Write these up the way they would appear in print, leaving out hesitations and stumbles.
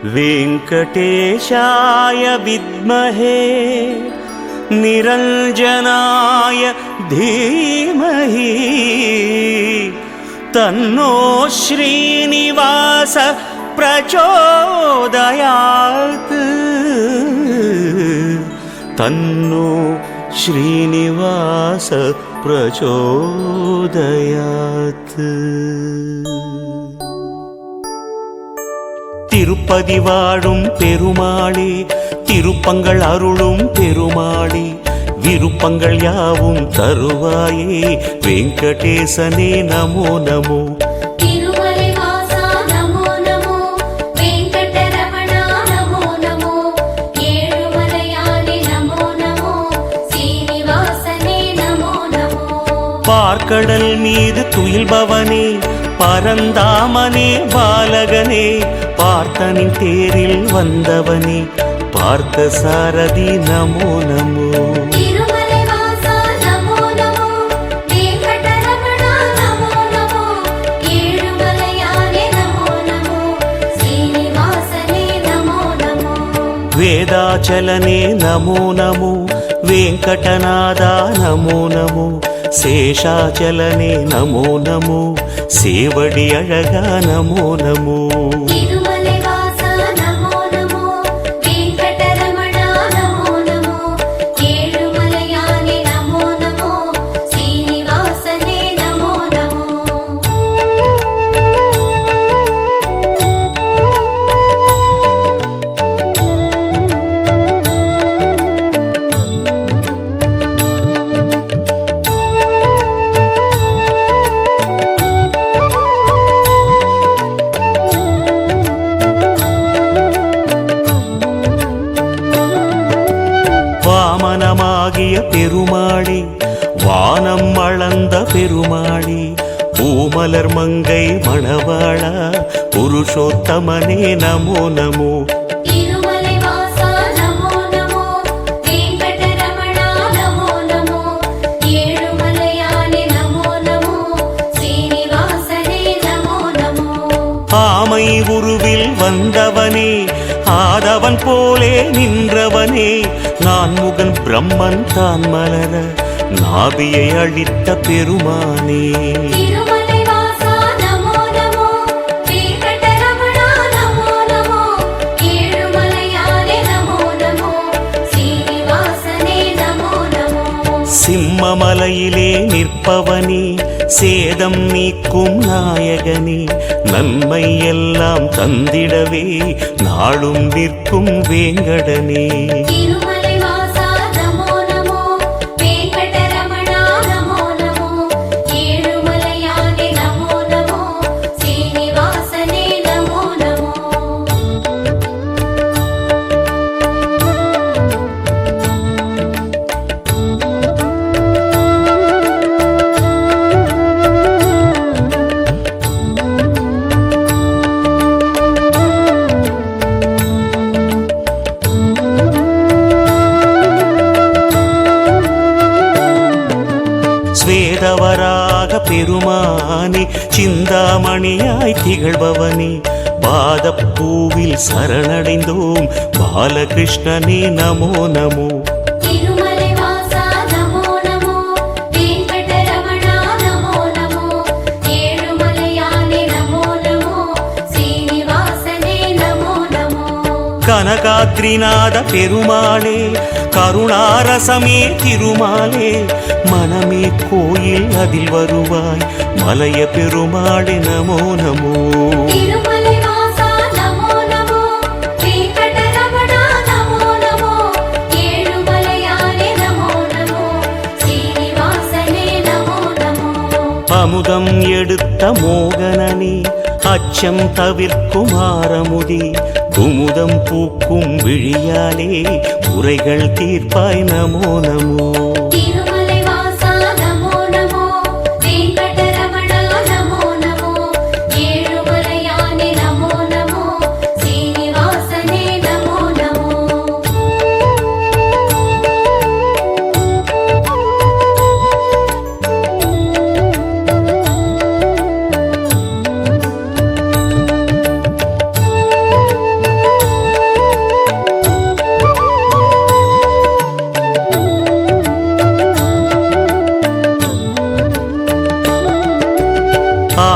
वेङ्कटेशाय विद्महे निरञ्जनाय धीमहि तन्नो श्रीनिवास प्रचोदयात् तन्नो श्रीनिवास प्रचोदयात्। திருப்பதி வாழும் பெருமாளே, திருப்பங்கள் அருளும் பெருமாளே, விருப்பங்கள் யாவும் தருவாயே வெங்கடேசனே நமோ நமோ। பார்க்கடல் மீது துயில்பவனே, பரந்தாமனே பாலகனே, பார்த்தனின் தேரில் வந்தவனே, பார்த்த சாரதி நமோ நமோ। வேதாச்சலனே நமோ நமோ, வெங்கடநாதா நமோ நமோ, சேஷாச்சலனே நமோ நமோ, சேவடி அழகா நமோ நமோ। வாமனமாகிய பெருமாளே, வானம் அளந்த பெருமாளே, பூமலர் மங்கை மணவாளா, புருஷோத்தமனே நமோ நமோ। ஆமை உருவில் வந்தவனே, ஆதவன் போலே நின்றவனே, நான் முகன் பிரம்மன் தான் மலர நாபியை அழித்த பெருமானே। சிம்மமலையிலே நிற்பவனே, சேதம் நீக்கும் நாயகனே, நன்மை எல்லாம் தந்திடவே நாளும் நிற்கும் வேங்கடனே। ஸ்வேதவராக பெருமானே, சிந்தாமணியாய் திகழ்பவனே, பாதப்பூவில் சரணடைந்தோம் பாலகிருஷ்ணனே நமோ நமோ। கனகாத்ரிநாத பெருமாளே, கருணாரசமே திருமாலே, மனமே கோயில் அதில் வருவாய் மலைய பெருமாளே நமோ நமோ। அமுதம் எடுத்த மோகனனே, அச்சம் தவிர்க்கும் ஆரமுதே, குமுதம் பூக்கும் விழியாலே குறைகள் தீர்ப்பாய் நமோ நமோ।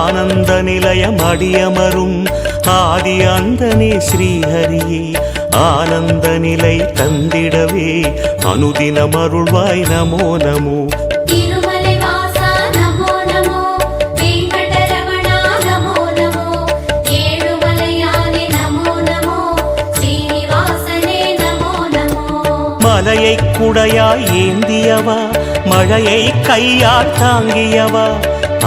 ஆனந்த நிலையம் அடியமரும் ஆதி அந்தனே ஸ்ரீஹரியே ஆனந்த நிலை தந்திடவே அனுதினம் அருள்வாய் நமோ நமோ. திருமலை வாசா நமோ நமோ, வெங்கடரமணா நமோ நமோ, ஏழுமலையானே நமோ நமோ, ஸ்ரீனிவாசனே நமோ நமோ. மலையை குடையாய் ஏந்தியவா மழையை கையால் தாங்கியவா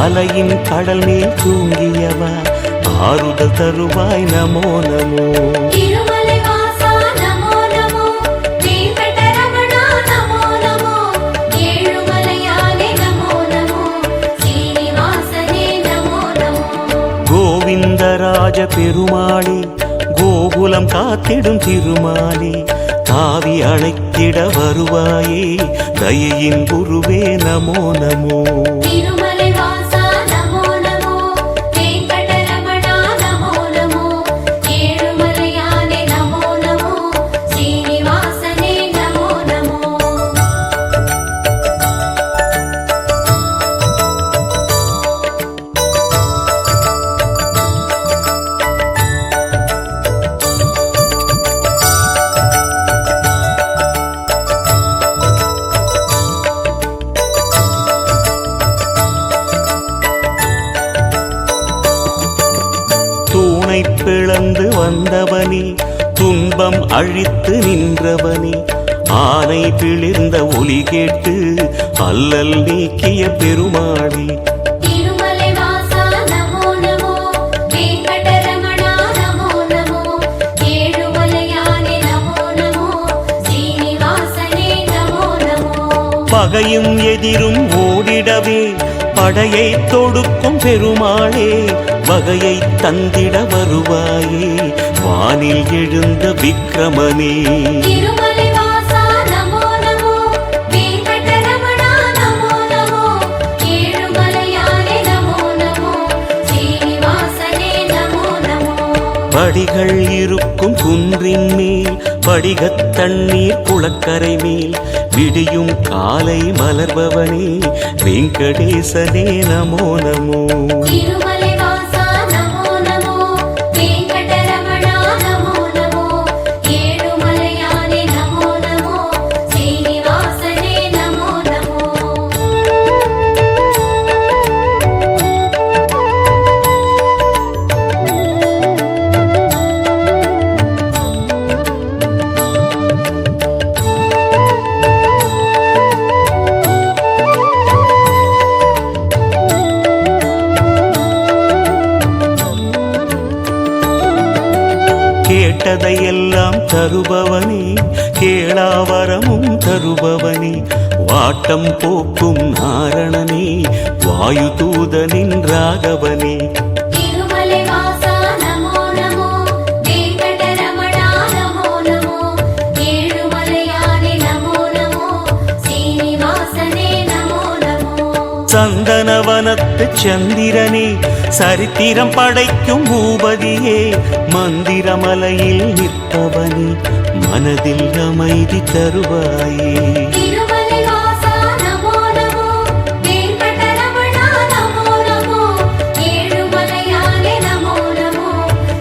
அலையின் கடல் மேல் தூங்கியவா ஆறுதல் தருவாய் நமோ நமோ. திருமலை வாசா நமோ நமோ, வெங்கடரமணா நமோ நமோ, ஏழுமலையானே நமோ நமோ, ஸ்ரீனிவாசனே நமோ நமோ. கோவிந்தராஜ பெருமாளே கோகுலம் காத்திடும் திருமாலே தாவி அழைத்திட வருவாயே தயையின் குருவே நமோ நமோ. திருமலை வாசா நமோ நமோ, வெங்கடரமணா நமோ நமோ, ஏழுமலையானே நமோ நமோ, ஸ்ரீனிவாசனே நமோ நமோ. தூணை பிளந்து வந்தவனே துன்பம் அழித்து நின்றவனே ஆனை பிளிர்ந்த ஒலி கேட்டு அல்லல் நீக்கிய பெருமாளே. திருமலை வாசா நமோ நமோ, வெங்கடரமணா நமோ நமோ, ஏழுமலையானே நமோ நமோ, ஸ்ரீனிவாசனே நமோ நமோ. பகையும் எதிரும் ஓடிடவே படையை தொடுக்கும் பெருமாளே வகையை தந்திட வருவாயே வானில் எழுந்த விக்ரமனே. திருமலை வாசா நமோ நமோ, வெங்கடரமணா நமோ நமோ, ஏழுமலையானே நமோ நமோ, ஸ்ரீனிவாசனே நமோ நமோ. படிகள் இருக்கும் குன்றின் மேல் படிகத் தண்ணீர் குளக்கரை மேல் விடியும் காலை மலர்பவனே வெங்கடேசனே நமோ நமோ. திருமலை வாசா நமோ நமோ, வெங்கடரமணா நமோ நமோ, ஏழுமலையானே நமோ நமோ, ஸ்ரீனிவாசனே நமோ நமோ. கேட்டதையெல்லாம் தருபவனே கேளாவரமும் தருபவனே வாட்டம் போக்கும் நாரணனே வாயு தூதனின் ராகவனே. திருமலை வாசா நமோ நமோ, வெங்கடரமணா நமோ நமோ, ஏழுமலையானே நமோ நமோ, ஸ்ரீனிவாசனே நமோ நமோ. சந்தனவனத்து சந்திரனே சரித்திரம் படைக்கும் பூபதியே மந்திரமலையில் நிற்பவனே மனதில் அமைதி தருவாயே. திருமலை வாசா நமோ நமோ, வெங்கடரமணா நமோ நமோ, ஏழுமலையானே நமோ நமோ,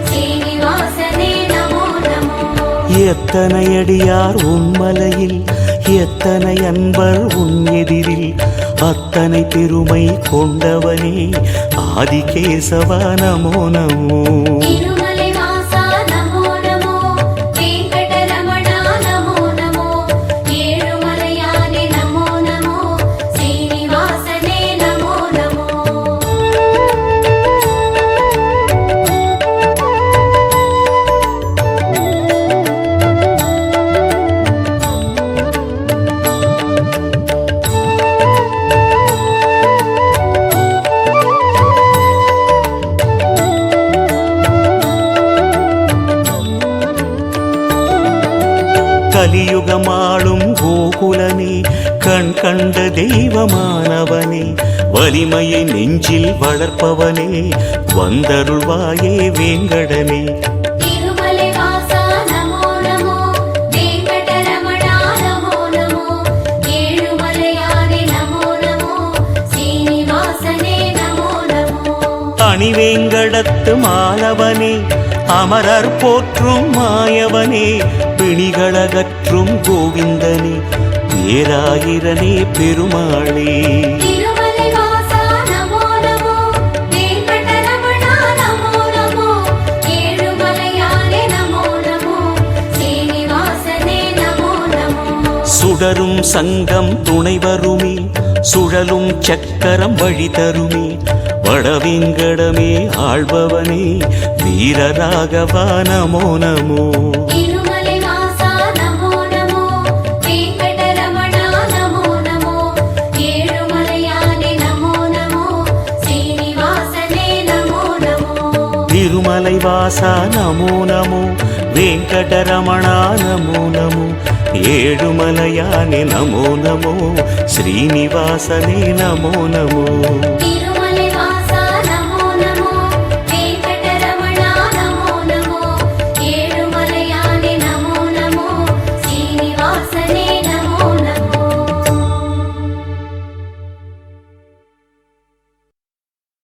ஸ்ரீனிவாசனே நமோ நமோ. எத்தனை அடியார் உன்மலையில் எத்தனை அன்பர் உன் எதிரில் அத்தனை பெருமை கொண்டவனே ஆதிகேசவா நமோ நமோ. திருமலை வாசா நமோ நமோ, வெங்கடரமணா நமோ நமோ, ஏழுமலையானே நமோ நமோ, ஸ்ரீனிவாசனே நமோ நமோ. கலியுகமாளும் கோகுலனே கண் கண்ட தெய்வமானவனே வலிமையை நெஞ்சில் வளர்ப்பவனே வந்தருள்வாயே வேங்கடனே. திருமலை வாசா நமோ நமோ, வெங்கடரமணா நமோ நமோ, ஏழுமலையானே நமோ நமோ, ஸ்ரீனிவாசனே நமோ நமோ. மணிவேங்கடத்து மாலவனே அமரர் போற்றும் மாயவனே பிணிகளகற்றும் கோவிந்தனே பேராயிரனே பெருமாளே திருமலை வாசா நமோ நமோ வெங்கடரமணா நமோ நமோ ஏழுமலையானே நமோ நமோ சீனிவாசனே நமோ நமோ சுடரும் சங்கம் துணை வருமே சுழலும் சக்கரம் வழி தருமே வடவேங்கடமே ஆள்பவனே வீரராகவா நமோ நமோ திருமலை வாசா நமோ நமோ வெங்கடரமணா நமோ நமோ ஏழுமலையானே நமோ நமோ சீனிவாசனே நமோ நமோ திருமலை வாசா நமோ நமோ வெங்கடரமணா நமோ நமோ ஏழுமலையானே நமோ நமோ ஸ்ரீனிவாசனே நமோ நமோ திரு